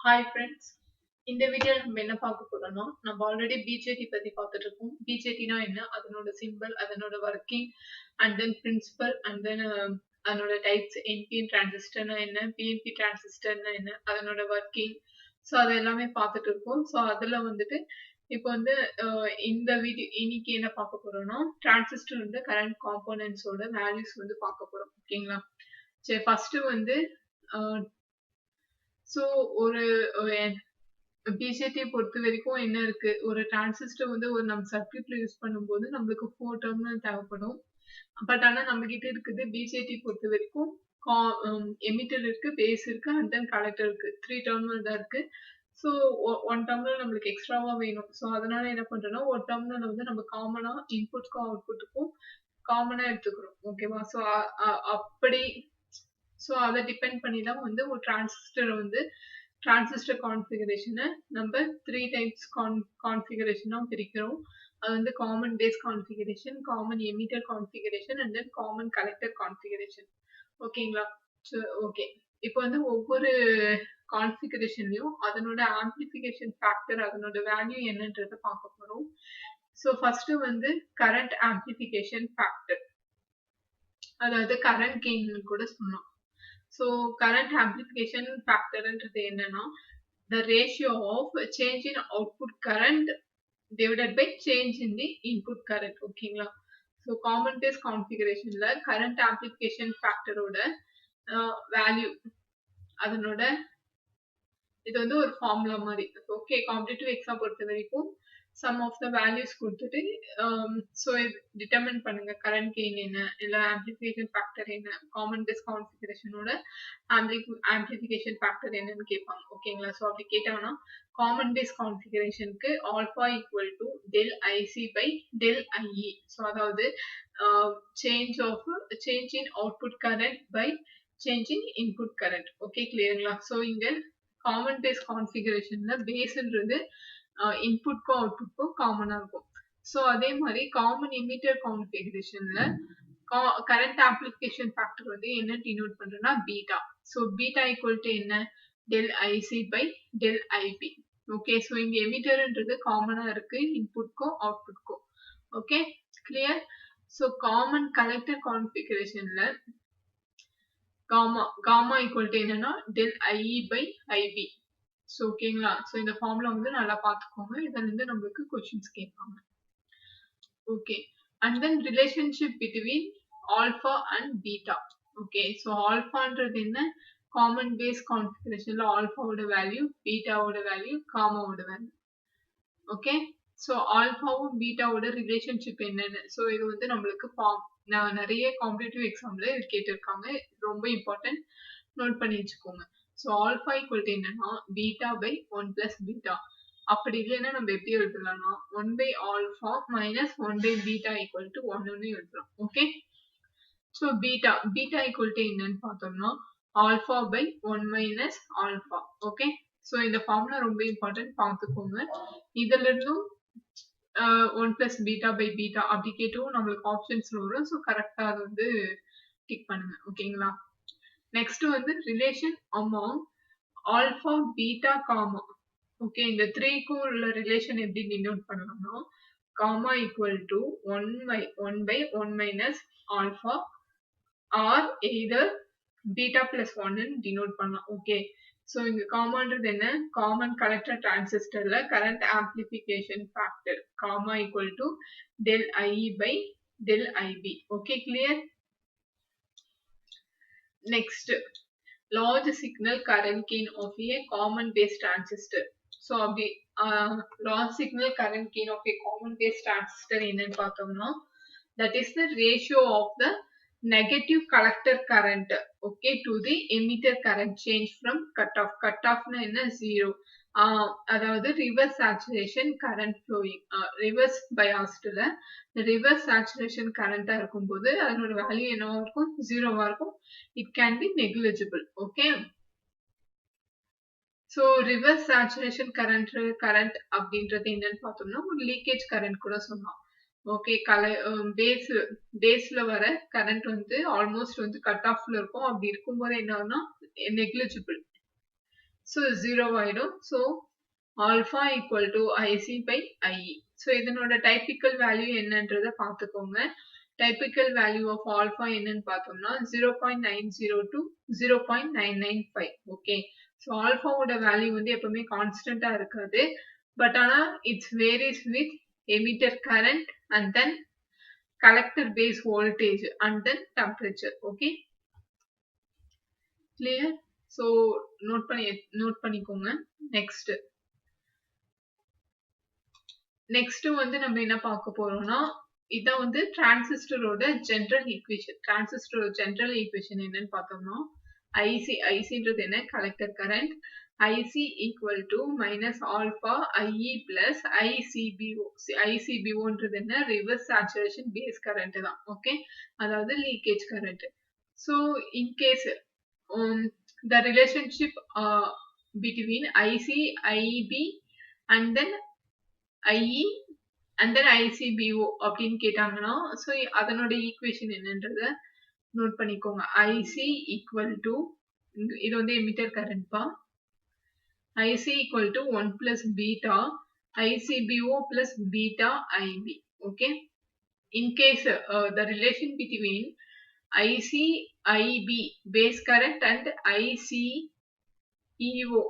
Hi friends. இந்த வீடியோல நம்ம என்ன பார்க்க போறோம்னா, நம்ம ஆல்ரெடி பிஜேடி பத்தி பார்த்துட்டு இருக்கோம். பிஜேடினா என்ன, அதனோட சிம்பல், அதனோட working, and then principle, and then அதனோட டைப்ஸ், என்பிஎன் டிரான்சிஸ்டர்னா என்ன, பிஎன்பி டிரான்சிஸ்டர்னா என்ன, அதனோட ஒர்க்கிங். ஸோ அது எல்லாமே பார்த்துட்டு இருக்கோம். ஸோ அதில் வந்துட்டு இப்போ வந்து இந்த வீடியோ இன்னைக்கு என்ன பார்க்க போறோம்னா, டிரான்சிஸ்டர் வந்து கரண்ட் காம்போனன்ட்ஸோட வேல்யூஸ் வந்து பார்க்க போறோம். ஓகேங்களா? சரி, ஃபர்ஸ்ட் வந்து ஸோ ஒரு பிஜேடியை பொறுத்த வரைக்கும் என்ன இருக்கு, ஒரு டிரான்சிஸ்டர் வந்து ஒரு நம்ம சர்க்யூட்ல யூஸ் பண்ணும்போது நம்மளுக்கு 4 டெர்மினல் தேவைப்படும். பட் ஆனா நம்ம கிட்ட இருக்குது பிஜேடி பொறுத்த வரைக்கும் எமிட்டர் இருக்கு, பேஸ் இருக்கு, அண்ட் தென் கலெக்டர் இருக்கு. 3 டெர்மினல் தான் இருக்கு. ஸோ ஒன் டெர்மினல் நம்மளுக்கு எக்ஸ்ட்ராவா வேணும். ஸோ அதனால என்ன பண்றோம்னா, ஒரு டெர்மினல் வந்து நம்ம காமனா இன்புட்க்கும் அவுட்புட்டுக்கும் காமனா எடுத்துக்கிறோம். ஓகேவா? ஸோ அப்படி ஸோ அதை டிபெண்ட் பண்ணி தான் வந்து ஒரு டிரான்சிஸ்டர் கான்ஃபிகரேஷனை நம்ம 3 டைப்ஸ் கான்ஃபிகரேஷனாக பிரிக்கிறோம். அது வந்து common base configuration, common emitter configuration, and then common collector configuration. ஓகேங்களா? ஸோ ஓகே, இப்போ வந்து ஒவ்வொரு கான்ஃபிகரேஷன்லையும் அதனோட ஆம்பிளிஃபிகேஷன் ஃபேக்டர், அதனோட வேல்யூ என்னன்றதை பார்க்க போறோம். ஸோ ஃபர்ஸ்ட் வந்து கரண்ட் ஆம்பிளிஃபிகேஷன் ஃபேக்டர், அதாவது கரண்ட் கெயின் கூட சொன்னோம். So current amplification factor என்றது என்னன்னா, the ratio of change in output current divided by change in the input current. ஓகேங்களா? So common base configurationல current amplification factor ஓட value, அதனோட இது வந்து ஒரு ஃபார்முலா மாதிரி. ஓகே, காம்படிட்டிவ் எக்ஸாம் பொறுத்த வரைக்கும் சம் ஆஃப் த வேல்யூஸ் கொடுத்துட்டு ஸோ டிட்டர்மின் பண்ணுங்க கரண்ட் கெயின் என்ன, இல்லை ஆம்பிளிஃபிகேஷன் ஃபேக்டர் என்ன, காமன் பேஸ் கான்ஃபிகரேஷனோட ஆம்பிளிஃபிகேஷன் ஃபேக்டர் என்னன்னு கேட்பாங்க. ஓகேங்களா? ஸோ அப்படி கேட்டாங்கன்னா காமன் பேஸ் கான்ஃபிகரேஷனுக்கு alpha equal to del IC by del IE. So அதாவது change in output current by change in input current. Okay, கிளியருங்களா? ஸோ இங்க காமன் பேஸ் கான்ஃபிகரேஷன்ல பேஸ்ன்றது இன்புட்க்கும் அவுட்புட்க்கும் காமனா இருக்கும். ஸோ அதே மாதிரி common emitter கான்ஃபிகரேஷன்ல current amplification factor வந்து என்ன டினோட் பண்றோம்னா beta. So beta equal to என்ன, del IC by del IB. Okay, so இங்க எமிட்டர்ன்றது காமனா இருக்கு இன்புட்க்கும் அவுட்புட்க்கும். Okay, clear? So common collector கான்ஃபிகரேஷன்ல காமா ஈக்குவல் டு என்னன்னா del IE by IB. So ஓகேங்களா? ஸோ இந்த ஃபார்முலா வந்து நல்லா பார்த்துக்கோங்க, இதுல இருந்து நம்மளுக்கு கொஸ்டின்ஸ் கேட்பாங்க. Okay, and then relationship between alpha and beta. Okay, so ஆல்ஃபான்றது என்ன, காமன் பேஸ் கான்ஃபிகரேஷன்ல ஆல்ஃபாவோட வேல்யூ, பீட்டாவோட வேல்யூ, காமாவோட வேல்யூ. ஓகே, ஸோ ஆல்ஃபாவும் பீட்டாவோட ரிலேஷன்ஷிப் என்னன்னு, ஸோ இது வந்து நம்மளுக்கு நிறைய காம்படிட்டிவ் எக்ஸாம்ல இது கேட்டிருக்காங்க. ரொம்ப இம்பார்ட்டன்ட், நோட் பண்ணி வச்சுக்கோங்க. ஸோ ஆல்ஃபா ஈக்குவல் டு என்னன்னா பீட்டா பை 1 பிளஸ் பீட்டா. அப்படி இல்லைன்னா நம்ம எப்படி எழுதலாம்னா 1 by alpha minus 1 by beta equal to 1 எழுதலாம். Okay, so beta equal to என்னன்னு பார்த்தோம்னா alpha by 1 minus alpha. Okay, so இந்த ஃபார்முலா ரொம்ப இம்பார்ட்டன்ட், பார்த்துக்கோங்க. இதுல இருந்தும் 1 பிளஸ் பீட்டா பை பீட்டா அப்படி கேட்டும் நம்மளுக்கு ஆப்ஷன்ஸ் வரும். ஸோ கரெக்டா அது வந்து டிக் பண்ணுங்க. ஓகேங்களா? நெக்ஸ்ட் வந்து relation among alpha beta gamma. Okay, இந்த 3க்கும் உள்ள ரிலேஷன் எப்படி டினோட் பண்ணலாம்னா gamma equal to 1 by 1 minus alpha or either beta plus 1 denote பண்ணலாம். ஓகே, ஸோ இங்க காமான்றது என்ன, காமன் கலெக்டர் டிரான்சிஸ்டர்ல current amplification factor gamma equal to del IE by del IB. Okay, clear? Next, large signal current gain of a common base transistor. So அப்படி large signal current gain of a common base transistor என்னன்னு பார்த்தோம்னா that is the ratio of the negative collector current, okay, to the emitter current change from cutoff. Cutoffனா என்ன, 0. அதாவது reverse saturation current flowing, reverse பயாஸ்டுல reverse saturation கரண்டா இருக்கும்போது அதனோட value என்னவா இருக்கும், 0வா இருக்கும். It can be negligible. Okay, so reverse saturation current அப்படின்றது என்னன்னு பார்த்தோம்னா ஒரு லீக்கேஜ் கரண்ட் கூட சொல்லலாம். ஓகே, பேஸ்ல வர கரண்ட் வந்து ஆல்மோஸ்ட் வந்து கட் ஆஃப்ல இருக்கும். அப்படி இருக்கும்போது என்ன ஆகும்னா நெக்லிஜிபிள். ஸோ 0 ஆயிடும். So alpha equal to IC by IE. So இதனோட டைபிக்கல் வேல்யூ என்னன்றதை பார்த்துக்கோங்க. டைபிக்கல் வேல்யூ ஆஃப் ஆல்ஃபா என்னன்னு பார்த்தோம்னா 0.90 to 0.995. ஓகே, ஸோ ஆல்ஃபாவோட வேல்யூ வந்து எப்பவுமே கான்ஸ்டன்டா இருக்காது. பட் ஆனா it's varies with emitter current and then collector base voltage and then temperature. Okay, clear? So note பண்ணிக்கோங்க. next வந்து நம்ம என்ன பார்க்க போறோம்னா இதான் வந்து டிரான்சிஸ்டரோட ஜெனரல் ஈக்குவேஷன். டிரான்சிஸ்டரோட ஜெனரல் ஈக்குவேஷன் என்னன்னு பார்த்தோம்னா ஐசின்றது என்ன, collector current. IC equal to minus alpha IE plus ICBO. ICBO ன்றது என்ன, reverse saturation base current தான். ஓகே, அதாவது leakage current. So in case the relationship between IC, IB and then IE and then ICBO அப்படின்னு கேட்டாங்கன்னா so அதனோட equation என்னன்றத note பண்ணிக்கோங்க. IC equal to இது வந்து எமிட்டர் கரண்ட் பா. IC equal to 1 plus beta ICBO plus beta IB. Okay, in case the relation between IC IB base current and ICEO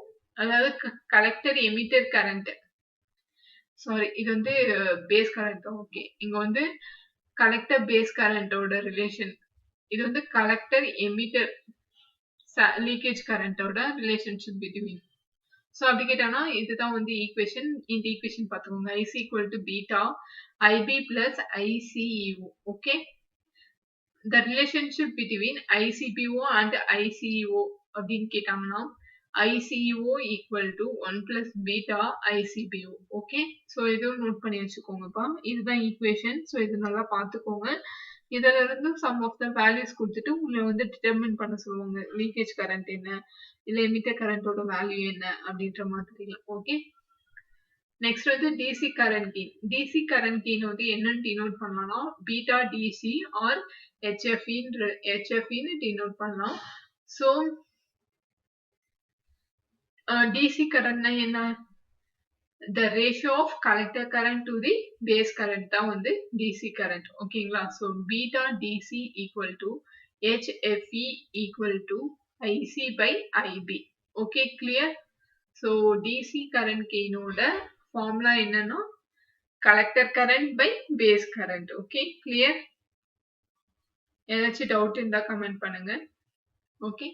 அதாவது collector emitter current. Sorry, இது வந்து phase current தான். Okay, இங்க வந்து collector base கரண்டோட relation, இது வந்து collector emitter leakage கரண்டோட relationship between. So அப்படி கேட்டானா இதுதான் வந்து ஈக்குவேஷன். இந்த ஈக்குவேஷன் பார்த்துக்கோங்க. IC equal to beta IB plus ICEO. Okay, the relationship between ICBO and ICEO அப்படின்னு கேட்டாங்கன்னா ICEO equal to 1 plus beta ICBO. ஓகே, ஸோ இதுவும் நோட் பண்ணி வச்சுக்கோங்கப்பா. இதுதான் ஈக்குவேஷன். ஸோ இது நல்லா பார்த்துக்கோங்க. இதுல இருந்து சம் ஆஃப் த வேல்யூஸ் கொடுத்துட்டு உங்களை வந்து டிட்டர்மின் பண்ண சொல்லுவாங்க. லீக்கேஜ் கரண்ட் என்ன, இல்ல எமிட்டர் கரண்டோட வேல்யூ என்ன அப்படின்ற மாதிரி. ஓகே, நெக்ஸ்ட் வந்து DC current gain. DC current gain வந்து என்னன்னு டினோட் பண்ணலாம், பீட்டா டிசி ஆர் ஹெச்எஃப்இன்னு டினோட் பண்ணலாம். ஸோ DC current என்ன, the ratio of collector current to the base current தான் வந்து DC current. ஓகேங்களா, so beta DC equal to HFE equal to IC by IB. okay, clear? so DC current gainோட formula என்னன்னா collector current by base current. okay, clear? ஏதாச்சும் doubt இருந்தா comment பண்ணுங்க. Okay,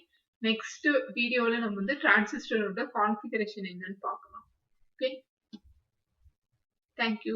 next வீடியோல நம்ம வந்து டிரான்சிஸ்டரோட கான்ஃபிகரேஷன் என்னன்னு பார்க்கலாம். Okay, thank you.